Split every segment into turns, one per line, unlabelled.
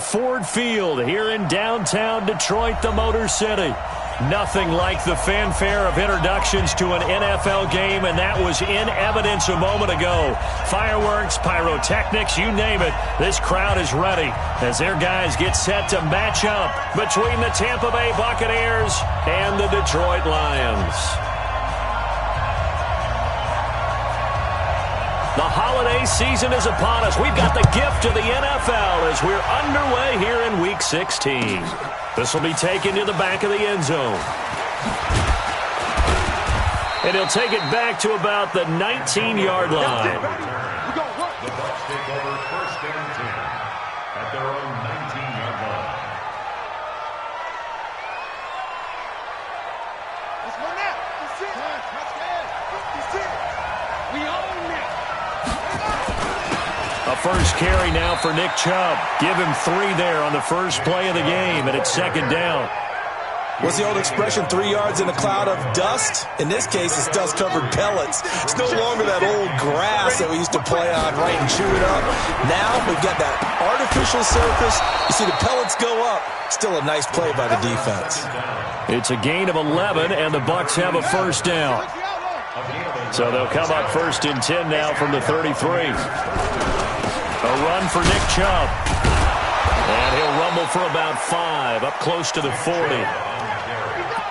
Ford Field here in downtown Detroit, the Motor City. Nothing like the fanfare of introductions to an NFL game, and that was in evidence a moment ago. Fireworks, pyrotechnics, you name it. This crowd is ready as their guys get set to match up between the Tampa Bay Buccaneers and the Detroit Lions. The holiday season is upon us. We've got the gift of the NFL as we're underway here in Week 16. This will be taken to the back of the end zone. And he'll take it back to about the 19-yard line.
The Bucs take over 1st and 10 at their own 19-yard line.
Let's run that. That's it. That's it. We own it.
A first carry now for Nick Chubb. Give him 3 there on the first play of the game, and it's 2nd down.
What's the old expression, 3 yards in a cloud of dust? In this case, it's dust-covered pellets. It's no longer that old grass that we used to play on, right, and chew it up. Now we've got that artificial surface. You see the pellets go up. Still a nice play by the defense.
It's a gain of 11, and the Bucs have a first down. So they'll come up 1st and 10 now from the 33. A run for Nick Chubb. And he'll rumble for about 5, up close to the 40.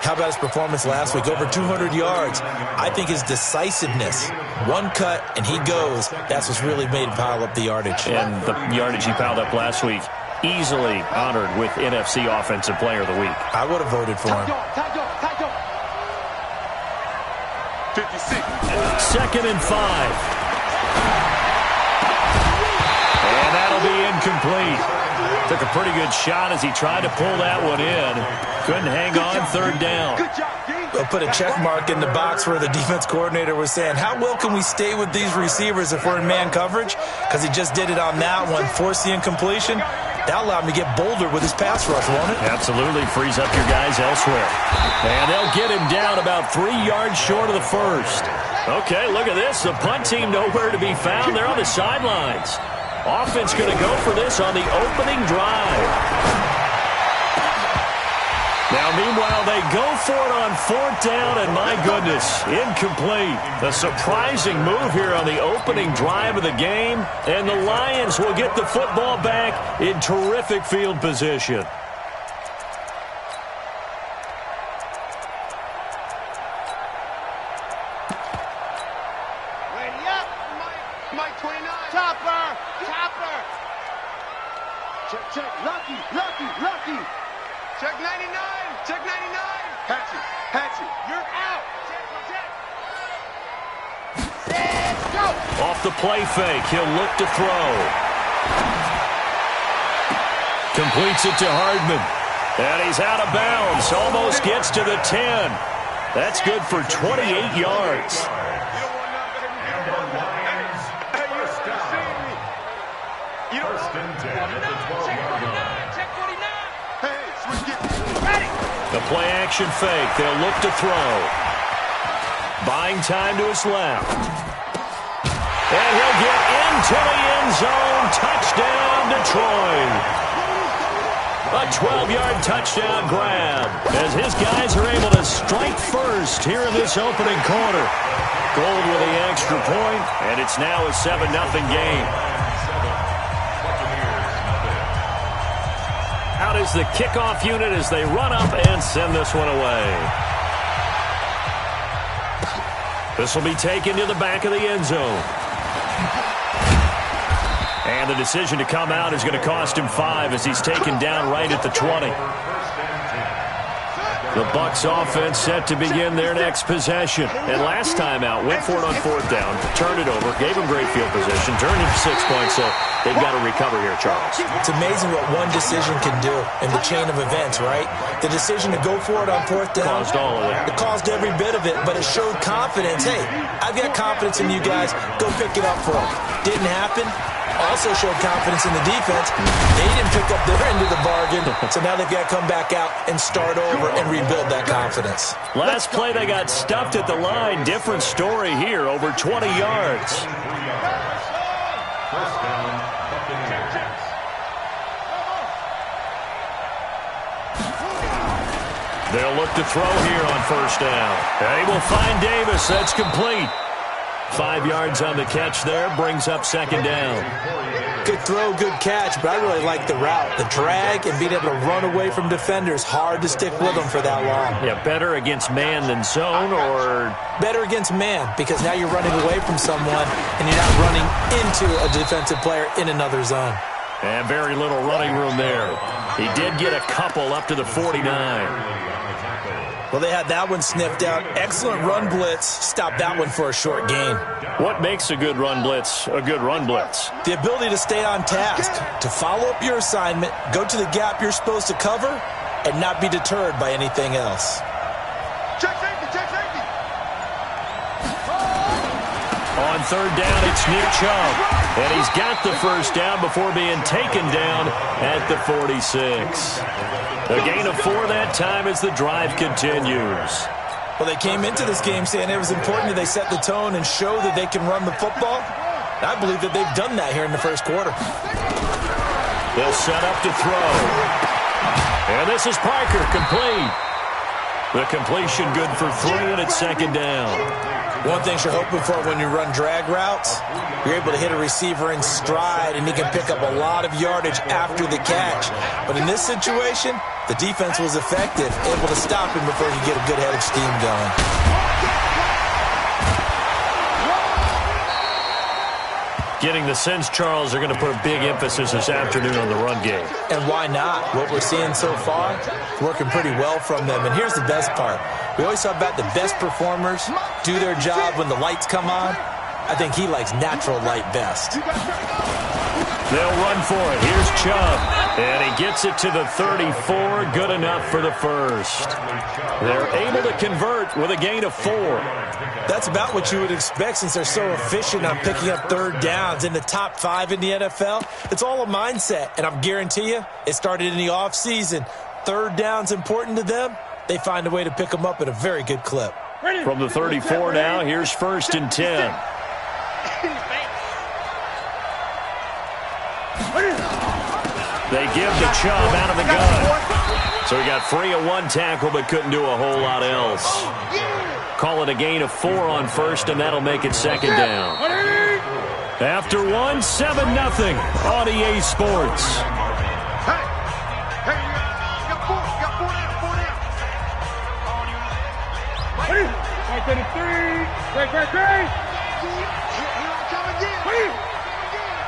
How about his performance last week? Over 200 yards. I think his decisiveness, one cut and he goes, that's what's really made him pile up the yardage.
And the yardage he piled up last week, easily honored with NFC Offensive Player of the Week.
I would have voted for him.
56.
2nd and 5. And that'll be incomplete. Took a pretty good shot as he tried to pull that one in. Couldn't hang on, 3rd down.
They'll put a check mark in the box where the defense coordinator was saying, how well can we stay with these receivers if we're in man coverage? Because he just did it on that one, forced the incompletion. That allowed him to get bolder with his pass rush, won't it?
Absolutely. Frees up your guys elsewhere. And they'll get him down about 3 yards short of the first. Okay, look at this. The punt team nowhere to be found. They're on the sidelines. Offense going to go for this on the opening drive. Now, meanwhile, they go for it on 4th down, and my goodness, incomplete. A surprising move here on the opening drive of the game, and the Lions will get the football back in terrific field position.
Ready up, Mike 29. Chopper. Check. Lucky. Check 99. Hatchet. You're out. Check. Let's go.
Off the play fake, he'll look to throw. Completes it to Hardman. And he's out of bounds. Almost gets to the 10. That's good for 28 yards. The play-action fake. They'll look to throw. Buying time to his left. And he'll get into the end zone. Touchdown, Detroit. A 12-yard touchdown grab as his guys are able to strike first here in this opening quarter. Gold with the extra point, and it's now a 7-0 game. Out is the kickoff unit as they run up and send this one away. This will be taken to the back of the end zone. And the decision to come out is going to cost him 5 as he's taken down right at the 20. The Bucs offense set to begin their next possession. And last time out, went for it on 4th down, turned it over, gave him great field position, turned it to 6 points, so they've got to recover here, Charles.
It's amazing what one decision can do in the chain of events, right? The decision to go for it on 4th down.
Caused all of it.
It caused every bit of it, but it showed confidence. Hey, I've got confidence in you guys. Go pick it up for them. Didn't happen. Also showed confidence in the defense. They didn't pick up their end of the bargain, so now they've got to come back out and start over and rebuild that confidence.
Last play, they got stuffed at the line. Different story here, over 20 yards. They'll look to throw here on first down. They will find Davis. That's complete. 5 yards on the catch there. Brings up second down.
Good throw, good catch, but I really like the route. The drag and being able to run away from defenders. Hard to stick with them for that long.
Yeah, better against man than zone, or?
Better against man, because now you're running away from someone and you're not running into a defensive player in another zone.
And very little running room there. He did get a couple up to the 49.
Well, they had that one sniffed out. Excellent run blitz. Stopped that one for a short gain.
What makes a good run blitz a good run blitz?
The ability to stay on task, to follow up your assignment, go to the gap you're supposed to cover, and not be deterred by anything else.
Check safety, check safety.
On third down, it's Nick Chubb. And he's got the first down before being taken down at the 46. A gain of 4 that time as the drive continues.
Well, they came into this game saying it was important that they set the tone and show that they can run the football. I believe that they've done that here in the first quarter.
They'll set up to throw. And this is Parker, complete. The completion good for 3, and it's second down.
One thing you're hoping for when you run drag routes, you're able to hit a receiver in stride, and he can pick up a lot of yardage after the catch. But in this situation, the defense was effective, able to stop him before he get a good head of steam going.
Getting the sense, Charles, they're going to put a big emphasis this afternoon on the run game.
And why not? What we're seeing so far, working pretty well from them. And here's the best part. We always talk about the best performers do their job when the lights come on. I think he likes natural light best.
They'll run for it. Here's Chubb. And he gets it to the 34. Good enough for the first. They're able to convert with a gain of 4.
That's about what you would expect since they're so efficient on picking up third downs in the top 5 in the NFL. It's all a mindset, and I'm guarantee you it started in the offseason. Third down's important to them. They find a way to pick them up at a very good clip.
From the 34 now, here's first and 10. They give to Chubb out of the gun. So he got free of 1 tackle but couldn't do a whole lot else. Call it a gain of 4 on first, and that'll make it second down. After 1, 7-0 on EA Sports.
Hey, you got 4 down, 4 down. Right to the 3. Great. Here I come again. Go.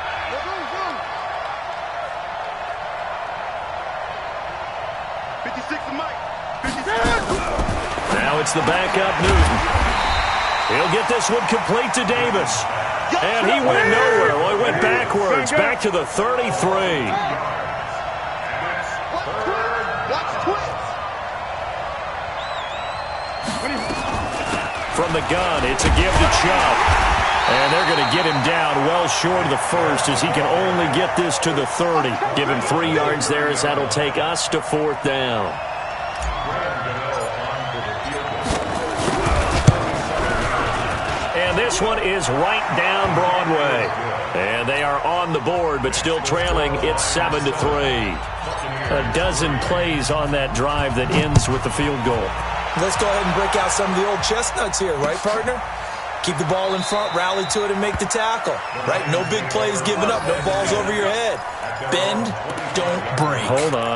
56 to Mike. 56.
Now it's the backup Newton. He'll get this one complete to Davis. And he went nowhere. Well, he went backwards, back to the 33. From the gun, it's a give to Chubb. And they're going to get him down well short of the first as he can only get this to the 30. Give him 3 yards there as that'll take us to 4th down. And this one is right down Broadway. And they are on the board, but still trailing. It's 7-3. A dozen plays on that drive that ends with the field goal.
Let's go ahead and break out some of the old chestnuts here, right, partner? Keep the ball in front, rally to it, and make the tackle. Right? No big plays given up. No balls over your head. Bend, don't break.
Hold on.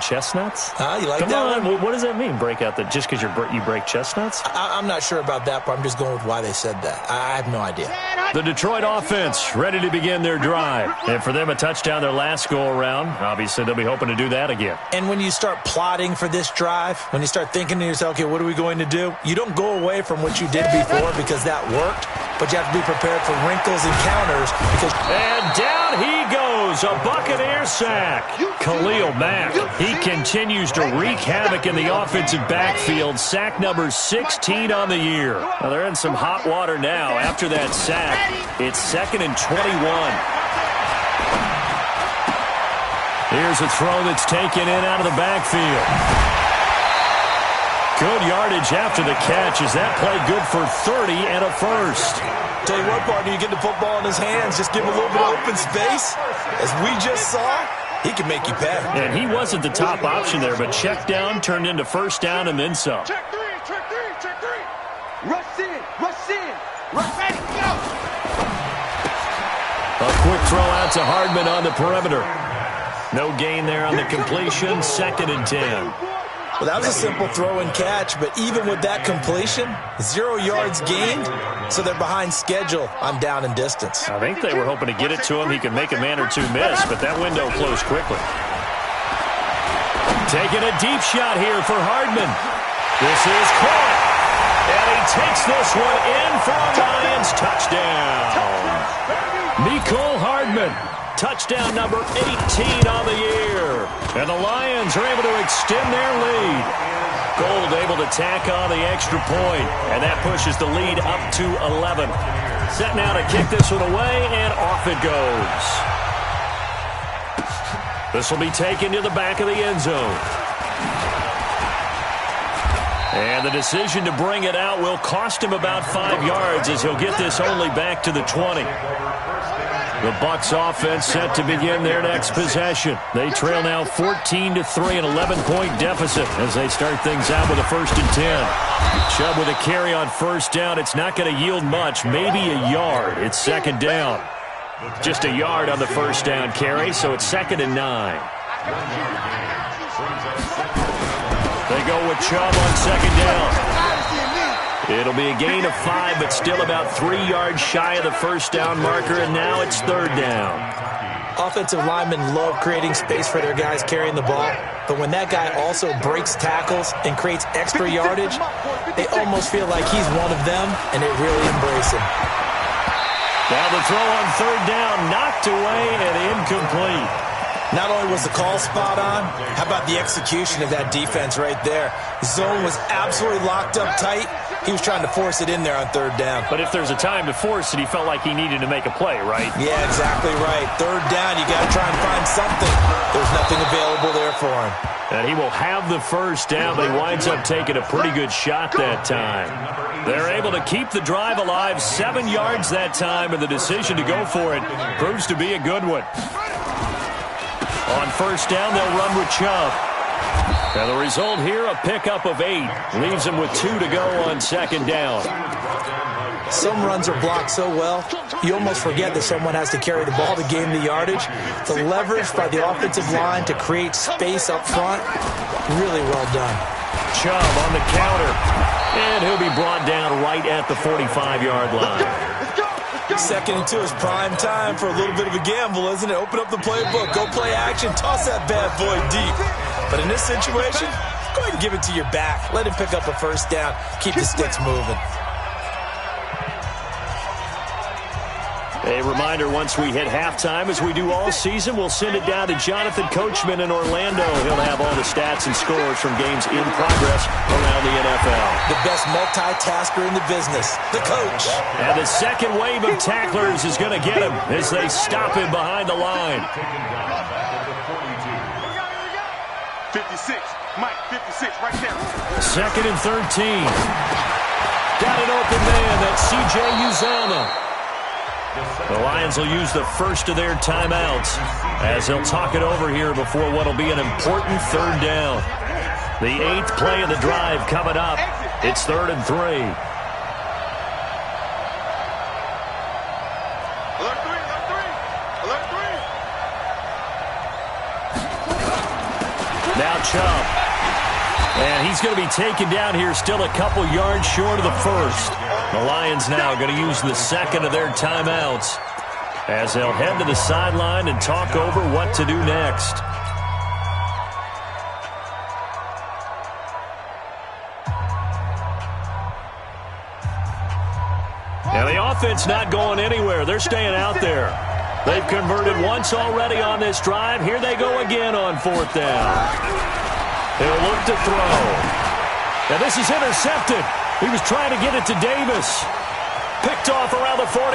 Chestnuts?
You like
Come
that
on.
one?
What does that mean, break out? That just because you break chestnuts?
I'm not sure about that, but I'm just going with why they said that. I have no idea.
The Detroit offense ready to begin their drive. And for them, a touchdown their last go-around. Obviously, they'll be hoping to do that again.
And when you start plotting for this drive, when you start thinking to yourself, okay, what are we going to do? You don't go away from what you did before because that worked, but you have to be prepared for wrinkles and counters.
And down he goes, a Buccaneer sack. Khalil Mack, he continues to wreak havoc in the offensive backfield. Sack number 16 on the year. Well, they're in some hot water now after that sack. It's 2nd and 21. Here's a throw that's taken in out of the backfield. Good yardage after the catch. Is that play good for 30 and a first?
Tell you what, partner, you get the football in his hands, just give him a little bit of open space. As we just saw, he can make you pay.
And he wasn't the top option there, but check down turned into first down and then some.
Check three, check three, check three. Rush in, rush in. Rush ready, go.
A quick throw out to Hardman on the perimeter. No gain there on the completion, 2nd and 10.
Well, that was a simple throw and catch, but even with that completion, 0 yards gained, so they're behind schedule on down and distance.
I think they were hoping to get it to him. He could make a man or two miss, but that window closed quickly. Taking a deep shot here for Hardman. This is caught. And he takes this one in for a Lions touchdown. Mecole Hardman. Touchdown number 18 on the year. And the Lions are able to extend their lead. Gold able to tack on the extra point, and that pushes the lead up to 11. Set now to kick this one away, and off it goes. This will be taken to the back of the end zone. And the decision to bring it out will cost him about 5 yards as he'll get this only back to the 20. The Bucs offense set to begin their next possession. They trail now 14-3, an 11-point deficit as they start things out with a 1st and 10. Chubb with a carry on first down. It's not going to yield much, maybe a yard. It's 2nd down. Just a yard on the first down carry, so it's 2nd and 9. They go with Chubb on 2nd down. It'll be a gain of 5, but still about 3 yards shy of the first down marker, and now it's 3rd down.
Offensive linemen love creating space for their guys carrying the ball, but when that guy also breaks tackles and creates extra yardage, they almost feel like he's one of them, and they really embrace him.
Now the throw on 3rd down, knocked away and incomplete.
Not only was the call spot on, how about the execution of that defense right there? Zone was absolutely locked up tight. He was trying to force it in there on 3rd down.
But if there's a time to force it, he felt like he needed to make a play, right?
Yeah, exactly right. 3rd down, you got to try and find something. There's nothing available there for him.
And he will have the first down, but he winds up taking a pretty good shot that time. They're able to keep the drive alive, 7 yards that time, and the decision to go for it proves to be a good one. On first down, they'll run with Chubb. And the result here, a pickup of 8. Leaves him with 2 to go on 2nd down.
Some runs are blocked so well, you almost forget that someone has to carry the ball to gain the yardage. The leverage by the offensive line to create space up front, really well done.
Chubb on the counter. And he'll be brought down right at the 45-yard line.
2nd and 2 is prime time for a little bit of a gamble, isn't it? Open up the playbook, go play action, toss that bad boy deep. But in this situation, go ahead and give it to your back. Let him pick up a first down, keep the sticks moving.
A reminder, once we hit halftime, as we do all season, we'll send it down to Jonathan Coachman in Orlando. He'll have all the stats and scores from games in progress around the NFL.
The best multitasker in the business, the coach.
And the second wave of tacklers is going to get him as they stop him behind the line.
56, Mike, 56, right there.
2nd and 13. Got an open man, that's C.J. Uzomah. The Lions will use the first of their timeouts as they'll talk it over here before what will be an important 3rd down. The 8th play of the drive coming up. It's 3rd and 3.
Alert 3, alert 3, alert 3.
Now Chubb. And he's going to be taken down here still a couple yards short of the first. The Lions now going to use the 2nd of their timeouts as they'll head to the sideline and talk over what to do next. Now the offense not going anywhere. They're staying out there. They've converted once already on this drive. Here they go again on 4th down. They'll look to throw. Now this is intercepted. He was trying to get it to Davis. Picked off around the 41.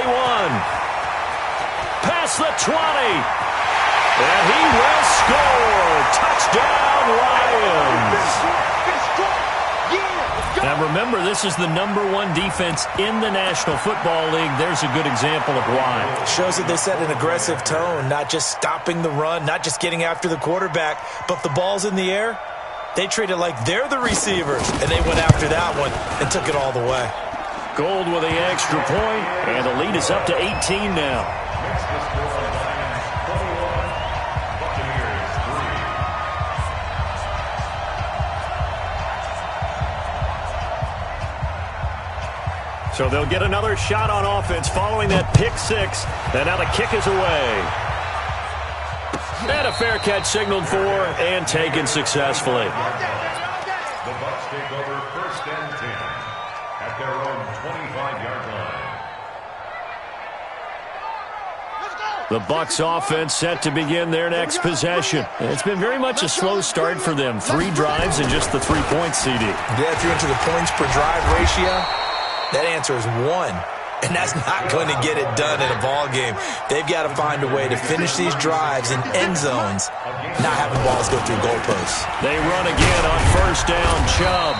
Past the 20. And he will score. Touchdown, Lions. And remember, this is the #1 defense in the National Football League. There's a good example of why.
Shows that they set an aggressive tone, not just stopping the run, not just getting after the quarterback, but if the ball's in the air, they treat it like they're the receivers, and they went after that one and took it all the way.
Gold with the extra point, and the lead is up to 18 now. So they'll get another shot on offense following that pick six. And now the kick is away. And a fair catch signaled for and taken successfully.
The Bucs take over 1st and 10 at their own 25-yard line.
The Bucs offense set to begin their next possession. And it's been very much a slow start for them. 3 drives and just the 3 points, CD.
Yeah, if you're into the points per drive ratio, that answer is 1. And that's not going to get it done in a ball game. They've got to find a way to finish these drives in end zones, not having balls go through goalposts.
They run again on 1st down, Chubb.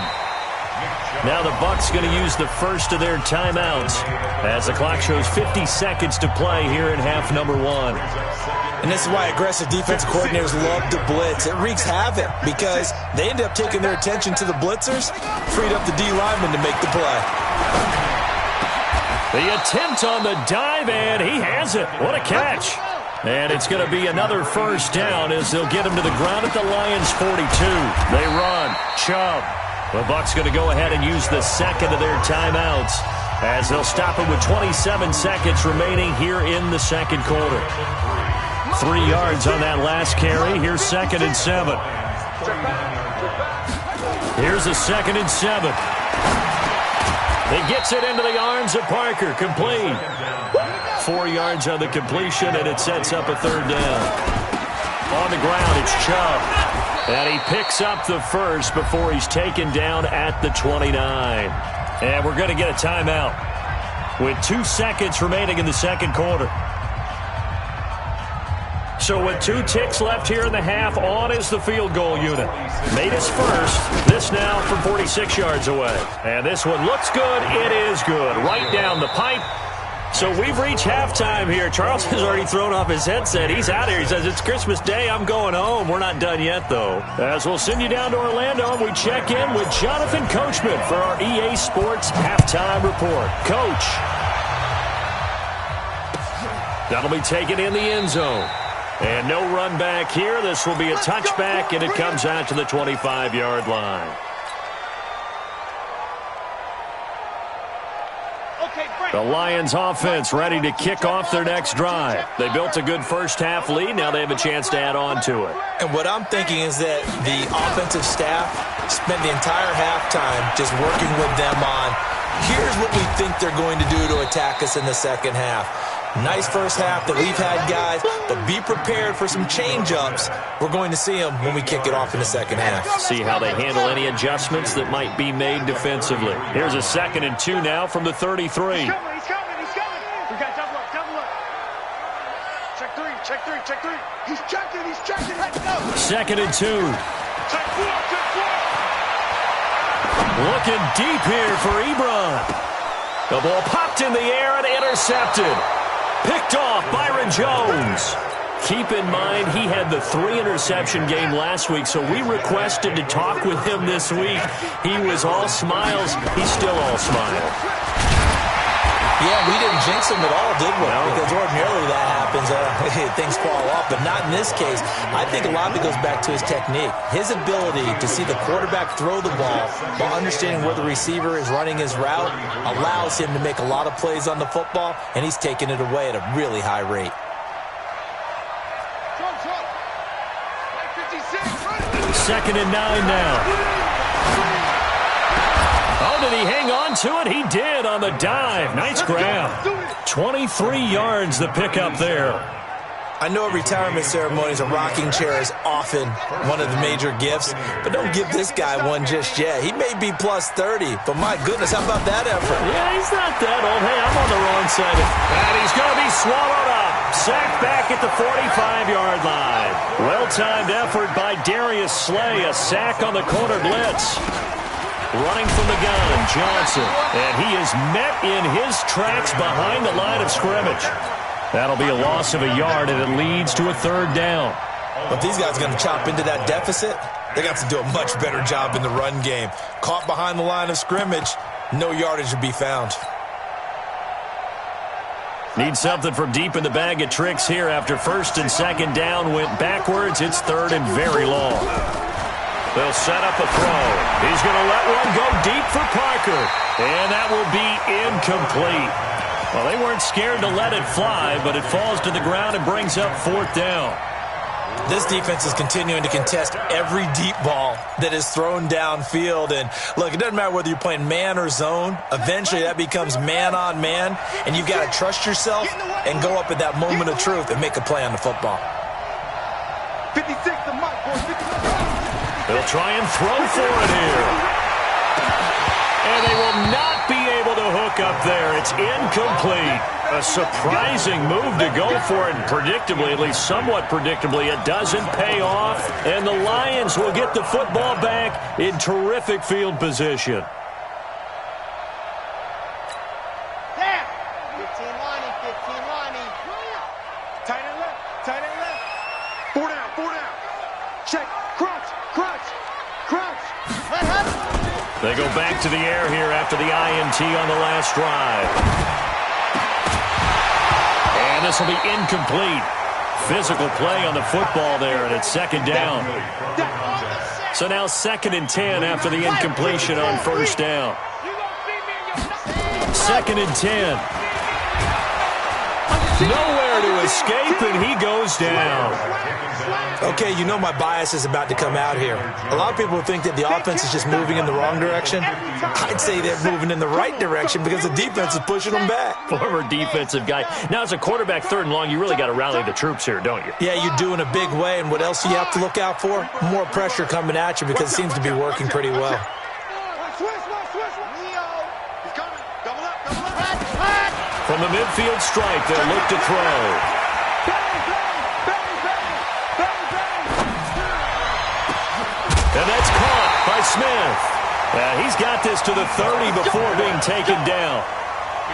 Now the Bucs going to use the first of their timeouts as the clock shows 50 seconds to play here in half number 1.
And this is why aggressive defensive coordinators love to blitz. It wreaks havoc because they end up taking their attention to the blitzers, freed up the D lineman to make the play.
The attempt on the dive, and he has it. What a catch. And it's going to be another 1st down as they'll get him to the ground at the Lions' 42. They run. Chubb. The Bucs going to go ahead and use the second of their timeouts as they'll stop it with 27 seconds remaining here in the second quarter. 3 yards on that last carry. Here's 2nd and 7. Here's a 2nd and 7. He gets it into the arms of Parker. Complete. 4 yards on the completion, and it sets up a 3rd down. On the ground, it's Chubb. And he picks up the first before he's taken down at the 29. And we're going to get a timeout with 2 seconds remaining in the second quarter. So with 2 ticks left here in the half, on is the field goal unit. Made his first. This now from 46 yards away. And this one looks good. It is good. Right down the pipe. So we've reached halftime here. Charles has already thrown off his headset. He's out here. He says, it's Christmas Day. I'm going home. We're not done yet, though. As we'll send you down to Orlando, and we check in with Jonathan Coachman for our EA Sports Halftime Report. Coach. That'll be taken in the end zone. And no run back here. This will be a touchback, and it comes out to the 25-yard line. The Lions offense ready to kick off their next drive. They built a good first half lead. Now they have a chance to add on to it.
And what I'm thinking is that the offensive staff spent the entire halftime just working with them on, here's what we think they're going to do to attack us in the second half. Nice first half that we've had, guys, but be prepared for some change-ups. We're going to see them when we kick it off in the second half.
See how they handle any adjustments that might be made defensively. Here's a 2nd and 2 now from the 33.
He's coming. We got double up. Check three. He's checking. Let's go.
2nd and 2.
Check 4.
Looking deep here for Ebron. The ball popped in the air and intercepted. Picked off Byron Jones. Keep in mind, he had the 3-interception game last week, so we requested to talk with him this week. He was all smiles. He's still all smile.
Yeah, we didn't jinx him at all, did we?
No.
Because ordinarily that happens. Things fall off, but not in this case. I think a lot of it goes back to his technique. His ability to see the quarterback throw the ball while understanding where the receiver is running his route allows him to make a lot of plays on the football, and he's taking it away at a really high rate.
2nd and 9 now. Oh, did he hang on to it? He did on the dive. Nice grab. 23 yards the pickup there.
I know retirement ceremonies, a rocking chair is often one of the major gifts, but don't give this guy one just yet. He may be plus 30, but my goodness, how about that effort?
Yeah, he's not that old. Hey, I'm on the wrong side. And he's going to be swallowed up. Sacked back at the 45-yard line. Well-timed effort by Darius Slay. A sack on the corner blitz. Running from the gun, Johnson. And he is met in his tracks behind the line of scrimmage. That'll be a loss of a yard, and it leads to a third down.
But these guys are going to chop into that deficit. They got to do a much better job in the run game. Caught behind the line of scrimmage, no yardage to be found.
Need something from deep in the bag of tricks here after first and second down went backwards. It's third and very long. They'll set up a throw. He's going to let one go deep for Parker. And that will be incomplete. Well, they weren't scared to let it fly, but it falls to the ground and brings up fourth down.
This defense is continuing to contest every deep ball that is thrown downfield. And, look, it doesn't matter whether you're playing man or zone. Eventually, that becomes man-on-man, and you've got to trust yourself and go up at that moment of truth and make a play on the football.
56 to Mike, boys. 56.
They'll try and throw for it here. And they will not be able to hook up there. It's incomplete. A surprising move to go for it, and predictably, at least somewhat predictably, it doesn't pay off, and the Lions will get the football back in terrific field position.
Yeah. 15 lining, 15 lining. Tight end left, tight end left. 4 down, 4 down. Check, crunch, crunch, crunch.
They go back to the air here after the INT on the last drive. And this will be incomplete. Physical play on the football there, and it's second down. So now 2nd and 10 after the incompletion on first down. 2nd and 10. Nowhere to escape, and he goes down.
Okay, you know my bias is about to come out here. A lot of people think that the offense is just moving in the wrong direction. I'd say they're moving in the right direction because the defense is pushing them back.
Former defensive guy. Now, as a quarterback, 3rd and long, you really got to rally the troops here, don't you?
Yeah, you do in a big way, and what else do you have to look out for? More pressure coming at you because it seems to be working pretty well.
From the midfield stripe, they'll look to throw. And that's caught by Smith. He's got this to the 30 before being taken down.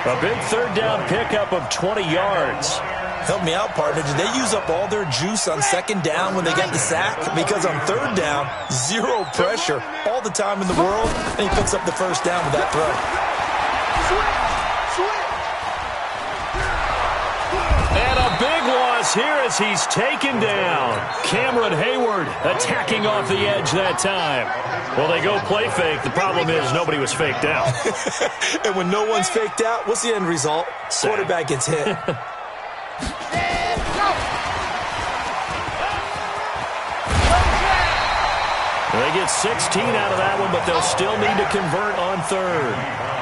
A big third down pickup of 20 yards.
Help me out, partner. Did they use up all their juice on 2nd down when they got the sack? Because on 3rd down, zero pressure, all the time in the world, and he picks up the first down with that throw.
And a big loss here as he's taken down. Cameron Hayward attacking off the edge that time. Well, they go play fake. The problem is nobody was faked out.
And when no one's faked out, what's the end result? Quarterback gets hit.
They get 16 out of that one, but they'll still need to convert on 3rd.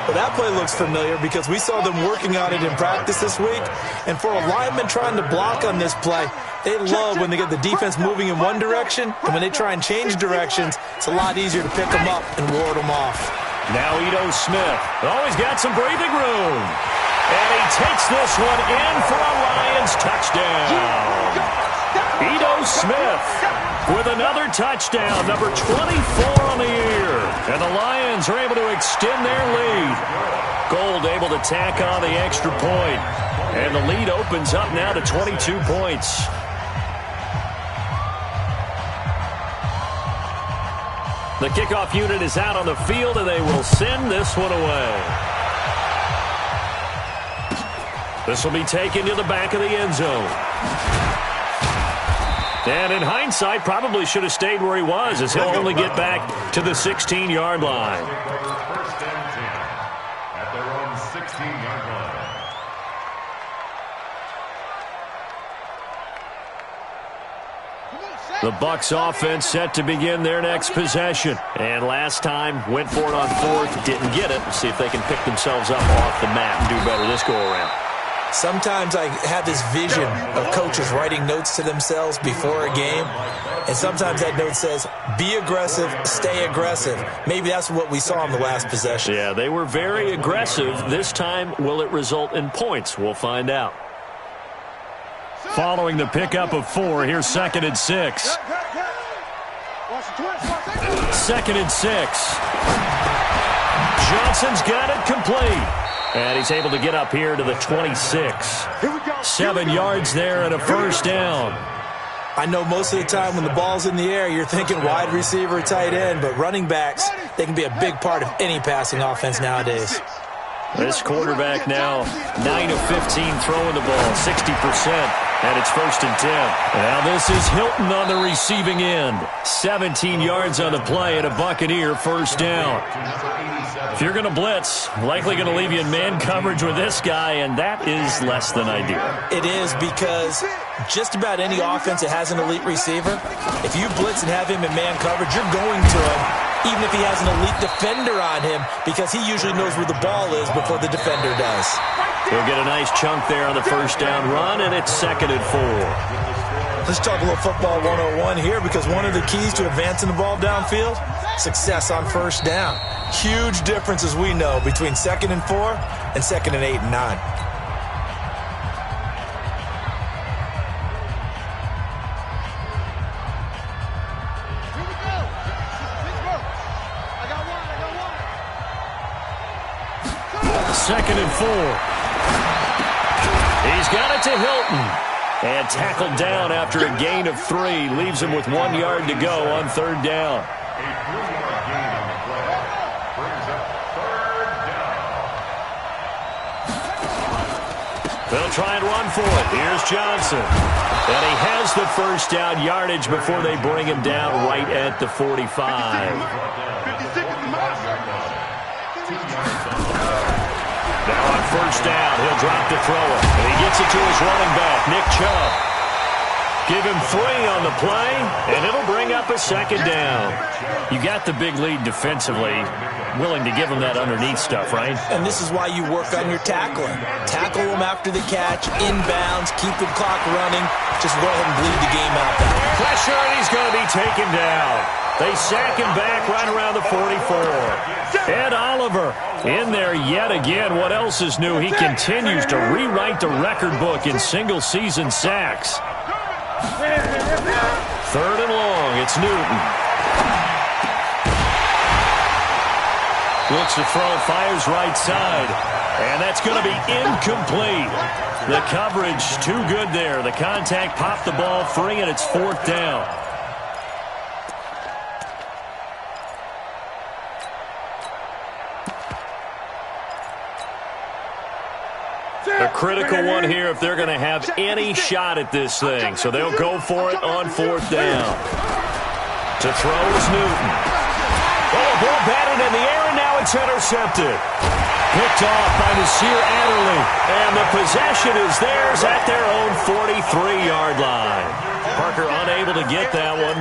Well, that play looks familiar because we saw them working on it in practice this week. And for a lineman trying to block on this play, they love when they get the defense moving in one direction. And when they try and change directions, it's a lot easier to pick them up and ward them off.
Now Ito Smith. Oh, he's got some breathing room. And he takes this one in for a Lions touchdown. Ito Smith with another touchdown, number 24 on the year. And the Lions are able to extend their lead. Gold able to tack on the extra point. And the lead opens up now to 22 points. The kickoff unit is out on the field, and they will send this one away. This will be taken to the back of the end zone. And in hindsight, probably should have stayed where he was, as he'll only get back to the 16-yard line.
First and 10 at their own 16-yard line.
The Bucs offense set to begin their next possession. And last time, went for it on 4th, didn't get it. Let's see if they can pick themselves up off the mat and do better this go-around.
Sometimes I have this vision of coaches writing notes to themselves before a game, and sometimes that note says, be aggressive, stay aggressive. Maybe that's what we saw in the last possession.
Yeah, they were very aggressive. This time, will it result in points? We'll find out. Following the pickup of 4, here's 2nd and 6. 2nd and 6. Johnson's got it complete. And he's able to get up here to the 26. 7 yards there and a first down.
I know most of the time when the ball's in the air, you're thinking wide receiver, tight end, but running backs, they can be a big part of any passing offense nowadays.
This quarterback now 9 of 15 throwing the ball, 60%, and it's 1st and 10. Now this is Hilton on the receiving end. 17 yards on the play and a Buccaneer first down. If you're going to blitz, likely going to leave you in man coverage with this guy, and that is less than ideal.
It is, because just about any offense that has an elite receiver, if you blitz and have him in man coverage, you're going to him, even if he has an elite defender on him, because he usually knows where the ball is before the defender does.
He'll get a nice chunk there on the first down run, and it's 2nd and 4.
Let's talk a little football 101 here, because one of the keys to advancing the ball downfield, success on first down. Huge difference, as we know, between 2nd and 4 and 2nd and 8 and 9.
Second and 4. He's got it to Hilton. And tackled down after a gain of 3. Leaves him with 1 yard to go on 3rd down.
A 3-yard gain on the play. Brings up 3rd down.
They'll try and run for it. Here's Johnson. And he has the first down yardage before they bring him down right at the 45.
56 is mine.
Now on first down, he'll drop to throw it. And he gets it to his running back, Nick Chubb. Give him 3 on the play, and it'll bring up a 2nd down. You got the big lead defensively. Willing to give him that underneath stuff, right?
And this is why you work on your tackling. Tackle him after the catch, inbounds, keep the clock running. Just go ahead and bleed the game out that way.
Pressure, and he's going to be taken down. They sack him back right around the 44. Ed Oliver in there yet again. What else is new? He continues to rewrite the record book in single-season sacks. 3rd and long. It's Newton. Looks to throw, fires right side. And that's going to be incomplete. The coverage too good there. The contact popped the ball free, and it's 4th down. A critical one here if they're going to have any shot at this thing. So they'll go for it on 4th down. To throw is Newton. Oh, ball batted in the air, and now it's intercepted. Picked off by Nasir Adderley. And the possession is theirs at their own 43-yard line. Parker unable to get that one.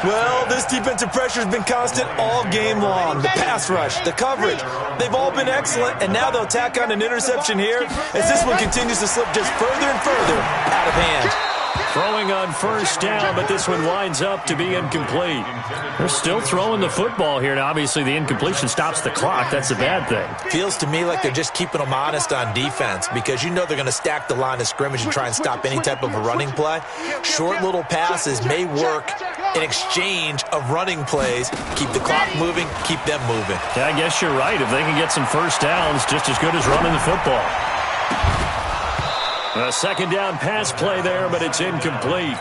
Well, this defensive pressure has been constant all game long. The pass rush, the coverage, they've all been excellent, and now they'll tack on an interception here as this one continues to slip just further and further out of hand.
Throwing on first down, but this one winds up to be incomplete. They're still throwing the football here, and obviously the incompletion stops the clock. That's a bad thing.
Feels to me like they're just keeping them honest on defense, because you know they're going to stack the line of scrimmage and try and stop any type of a running play. Short little passes may work in exchange of running plays. Keep the clock moving, keep them moving.
Yeah, I guess you're right. If they can get some first downs, just as good as running the football. A 2nd down pass play there, but it's incomplete.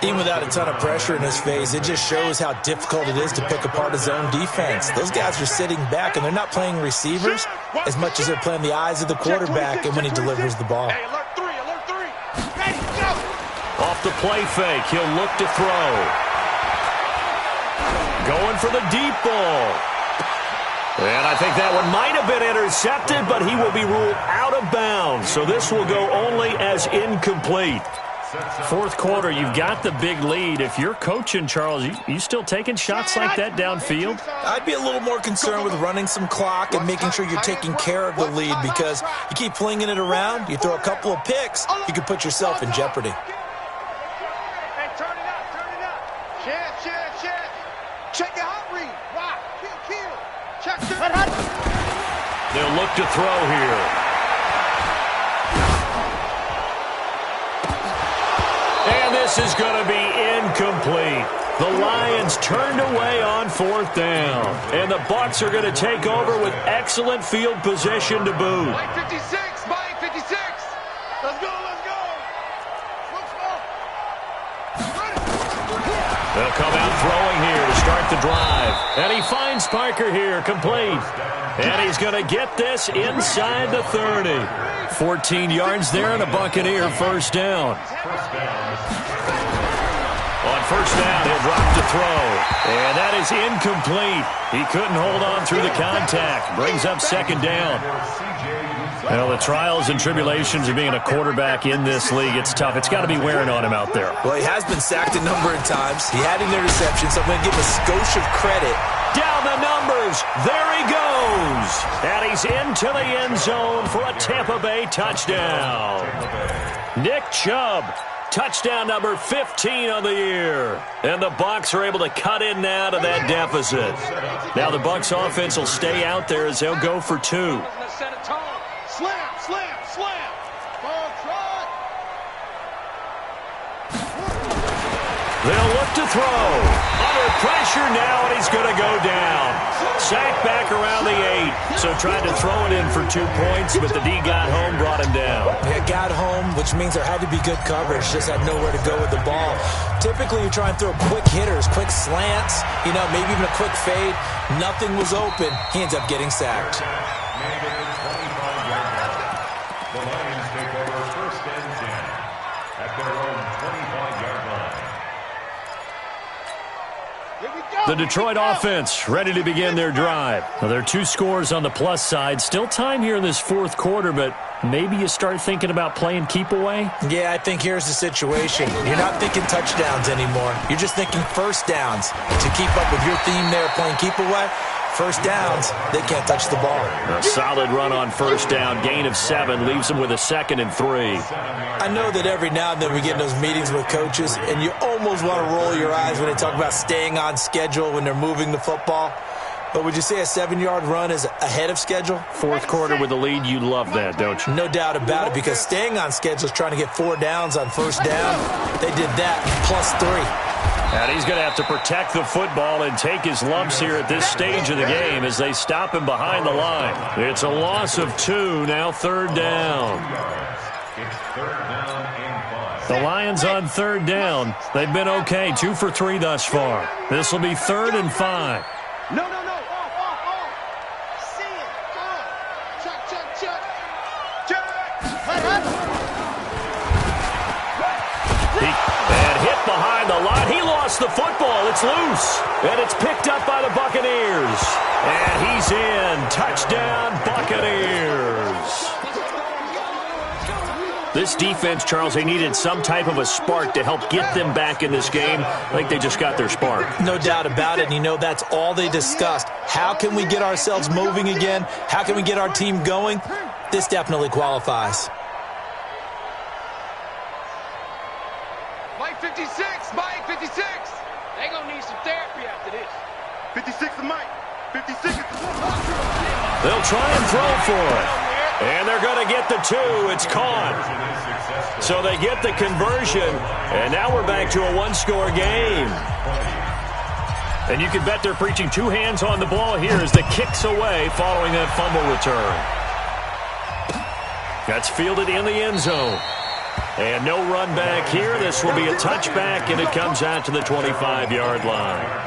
Even without a ton of pressure in his face, it just shows how difficult it is to pick apart his own defense. Those guys are sitting back, and they're not playing receivers as much as they're playing the eyes of the quarterback and when he delivers the ball.
Hey, alert 3, alert 3. Ready, go.
Off the play fake, he'll look to throw. Going for the deep ball. And I think that one might have been intercepted, but he will be ruled out of bounds. So this will go only as incomplete. 4th quarter, you've got the big lead. If you're coaching, Charles, you still taking shots like that downfield?
I'd be a little more concerned with running some clock and making sure you're taking care of the lead, because you keep flinging it around, you throw a couple of picks, you could put yourself in jeopardy.
Hey, turn it up, turn it up. Check. Check your hot read. Rock, kill. Check.
They'll look to throw here. And this is going to be incomplete. The Lions turned away on 4th down. And the Bucs are going to take over with excellent field position to boot.
Mike 56, Mike 56. Let's go, let's go.
They'll come out throwing here to start the drive. And he finds Parker here, complete. And he's going to get this inside the 30. 14 yards there and a Buccaneer 1st down. On 1st down, he'll drop to throw. And that is incomplete. He couldn't hold on through the contact. Brings up 2nd down. Well, the trials and tribulations of being a quarterback in this league, it's tough. It's got to be wearing on him out there.
Well, he has been sacked a number of times. He had an interception, so I'm going to give him a skosh of credit.
Down the numbers. There he goes. And he's into the end zone for a Tampa Bay touchdown. Nick Chubb. Touchdown number 15 on the year. And the Bucs are able to cut in now to that deficit. Now the Bucs offense will stay out there as they'll go for 2.
Slam, slam, slam. Ball trot.
They'll look to throw. Under pressure now, and he's going to go down. Sacked back around the 8. So tried to throw it in for 2 points, but the D got home, brought him down.
Yeah, got home, which means there had to be good coverage. Just had nowhere to go with the ball. Typically, you try and throw quick hitters, quick slants, maybe even a quick fade. Nothing was open. He ends up getting sacked.
The Lions take over 1st and 10 at their own 25-yard line.
The Detroit offense ready to begin their drive. Well, there are 2 scores on the plus side. Still time here in this 4th quarter, but maybe you start thinking about playing keep away?
Yeah, I think here's the situation. You're not thinking touchdowns anymore. You're just thinking 1st downs. To keep up with your theme there, playing keep away, 1st downs, they can't touch the ball.
A solid run on 1st down. Gain of 7 leaves them with a 2nd and 3.
I know that every now and then we get in those meetings with coaches, and you almost want to roll your eyes when they talk about staying on schedule when they're moving the football. But would you say a 7-yard run is ahead of schedule?
4th quarter with the lead, you love that, don't you?
No doubt about it, because staying on schedule is trying to get 4 downs on 1st down. They did that, plus 3.
And he's going to have to protect the football and take his lumps here at this stage of the game as they stop him behind the line. It's a loss of 2, now 3rd down.
It's 3rd down and 5.
The Lions on 3rd down. They've been okay, 2 for 3 thus far. This will be 3rd and 5.
No. Off. See it. Come on. Check.
And hit behind the line. He lost the football. It's loose. And it's picked up by the Buccaneers. And he's in. Touchdown, Buccaneers. This defense, Charles, they needed some type of a spark to help get them back in this game. I think they just got their spark.
No doubt about it. And that's all they discussed. How can we get ourselves moving again? How can we get our team going? This definitely qualifies.
Mike 56, Mike 56. They gonna need some therapy after this. 56 to Mike. 56 is the
They'll try and throw for it. And they're going to get the 2. It's caught. So they get the conversion. And now we're back to a 1-score game. And you can bet they're preaching 2 hands on the ball here as the kick's away following that fumble return. That's fielded in the end zone. And no run back here. This will be a touchback, and it comes out to the 25-yard line.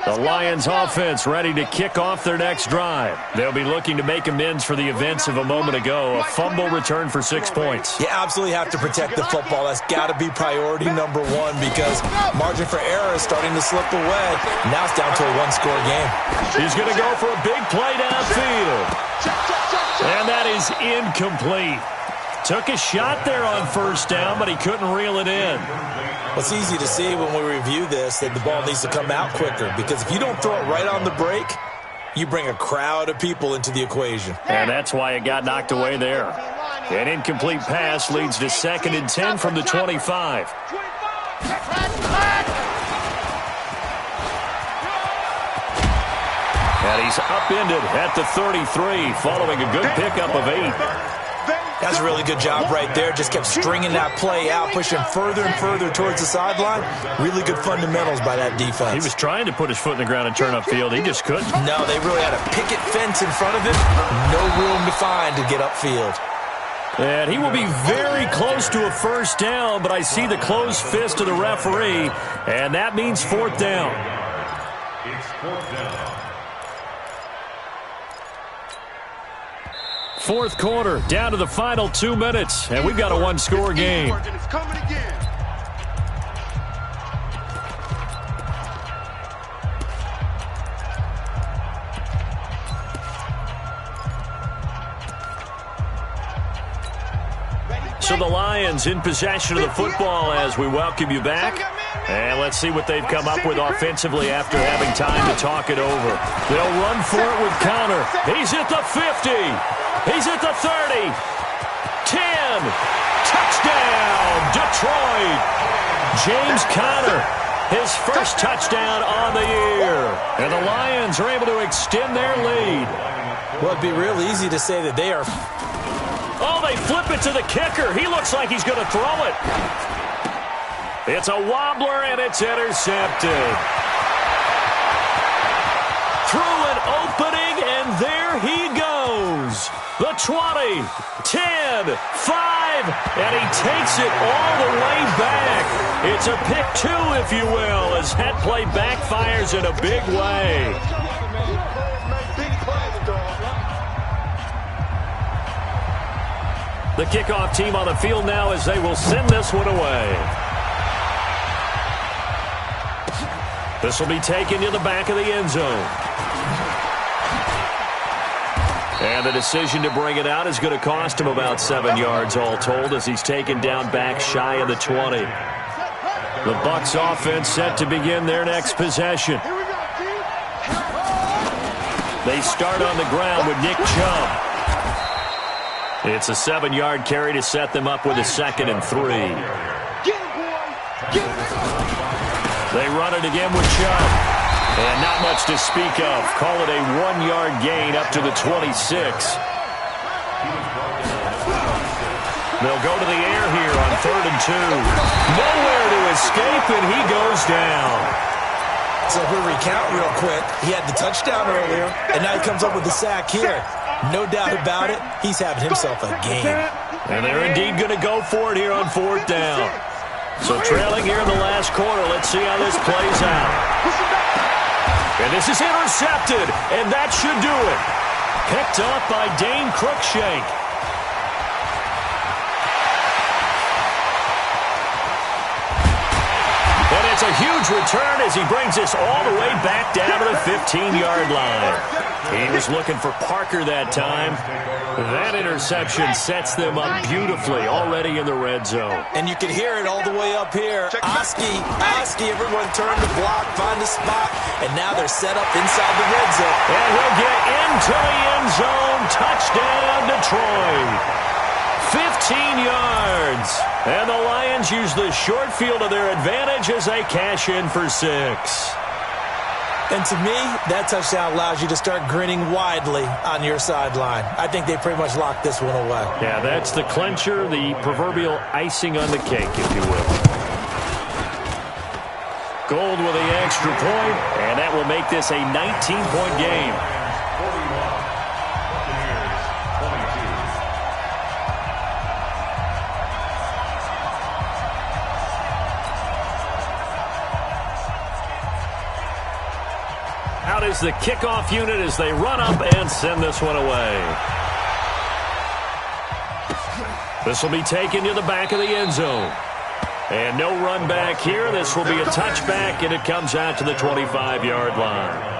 The Lions offense ready to kick off their next drive. They'll be looking to make amends for the events of a moment ago. A fumble return for 6 points.
You absolutely have to protect the football. That's got to be priority number 1 because margin for error is starting to slip away. Now it's down to a 1-score game.
He's going to go for a big play downfield. And that is incomplete. Took a shot there on 1st down, but he couldn't reel it in.
Well, it's easy to see when we review this that the ball needs to come out quicker because if you don't throw it right on the break, you bring a crowd of people into the equation.
And that's why it got knocked away there. An incomplete pass leads to 2nd and 10 from the 25. And he's upended at the 33 following a good pickup of 8.
That's a really good job right there. Just kept stringing that play out, pushing further and further towards the sideline. Really good fundamentals by that defense.
He was trying to put his foot in the ground and turn upfield. He just couldn't.
No, they really had a picket fence in front of him. No room to find to get upfield.
And he will be very close to a first down, but I see the closed fist of the referee, and that means 4th down.
It's 4th down.
4th quarter, down to the final 2 minutes, and we've got a 1-score game.
It's coming again.
So the Lions in possession of the football as we welcome you back. And let's see what they've come up with offensively after having time to talk it over. They'll run for it with Conner. He's at the 50. He's at the 30. 10. Touchdown, Detroit. James Conner, his first touchdown on the year. And the Lions are able to extend their lead.
Well, it'd be real easy to say that they are...
Oh, they flip it to the kicker. He looks like he's going to throw it. It's a wobbler, and it's intercepted. Through an opening, and there he goes. The 20, 10, 5, and he takes it all the way back. It's a pick 2, if you will, as that play backfires in a big way. The kickoff team on the field now as they will send this one away. This will be taken to the back of the end zone. And the decision to bring it out is going to cost him about 7 yards all told as he's taken down back shy of the 20. The Bucs offense set to begin their next possession. They start on the ground with Nick Chubb. It's a 7-yard carry to set them up with a 2nd and 3. They run it again with Chubb. And not much to speak of. Call it a 1-yard gain up to the 26. They'll go to the air here on 3rd and 2. Nowhere to escape, and he goes down.
So if we recount real quick, he had the touchdown earlier, and now he comes up with the sack here. No doubt about it, he's having himself a game.
And they're indeed going to go for it here on 4th down. So trailing here in the last quarter, let's see how this plays out. And this is intercepted, and that should do it. Picked up by Dane Cruikshank. And it's a huge return as he brings us all the way back down to the 15-yard line. He was looking for Parker that time. That interception sets them up beautifully already in the red zone.
And you can hear it all the way up here. Oski, everyone turned to block, find a spot, and now they're set up inside the red zone.
And he'll get into the end zone. Touchdown, Detroit. 15 yards. And the Lions use the short field to their advantage as they cash in for 6.
And to me, that touchdown allows you to start grinning widely on your sideline. I think they pretty much locked this one away.
Yeah, that's the clincher, the proverbial icing on the cake, if you will. Gold with the extra point, and that will make this a 19-point game.
41. Buccaneers, 22.
Out is the kickoff unit as they run up and send this one away. This will be taken to the back of the end zone. And no run back here. This will be a touchback, and it comes out to the 25-yard line.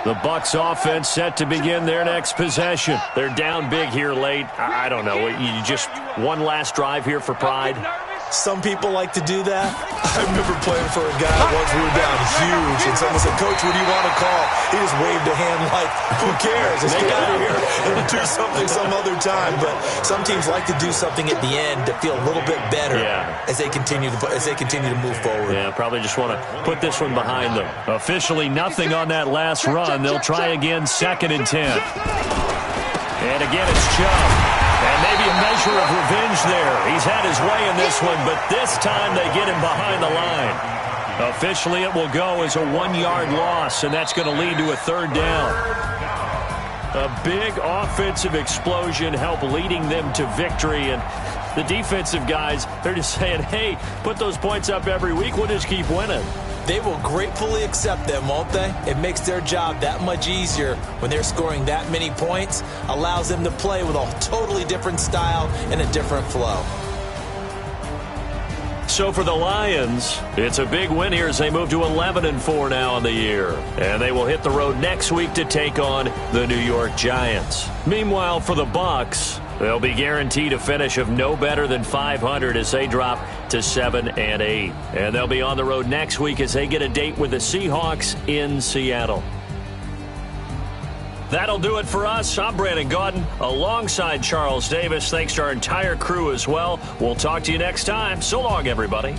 The Bucs offense set to begin their next possession. They're down big here late. I don't know. You just one last drive here for pride.
Some people like to do that. I remember playing for a guy once we were down huge, and someone said, "Coach, what do you want to call?" He just waved a hand like, "Who cares? Let's get out of here and do something some other time." But some teams like to do something at the end to feel a little bit better as they continue to move forward.
Yeah, probably just want to put this one behind them. Officially nothing on that last run. They'll try again, 2nd and 10. And again, it's Chubb. And maybe a measure of revenge there. He's had his way in this one, but this time they get him behind the line. Officially, it will go as a 1-yard loss, and that's going to lead to a 3rd down. A big offensive explosion helped leading them to victory, and the defensive guys, they're just saying, hey, put those points up every week. We'll just keep winning.
They will gratefully accept them, won't they? It makes their job that much easier when they're scoring that many points, allows them to play with a totally different style and a different flow.
So for the Lions, it's a big win here as they move to 11-4 now on the year. And they will hit the road next week to take on the New York Giants. Meanwhile, for the Bucs, they'll be guaranteed a finish of no better than 500 as they drop to 7-8. And they'll be on the road next week as they get a date with the Seahawks in Seattle. That'll do it for us. I'm Brandon Gaudin alongside Charles Davis. Thanks to our entire crew as well. We'll talk to you next time. So long, everybody.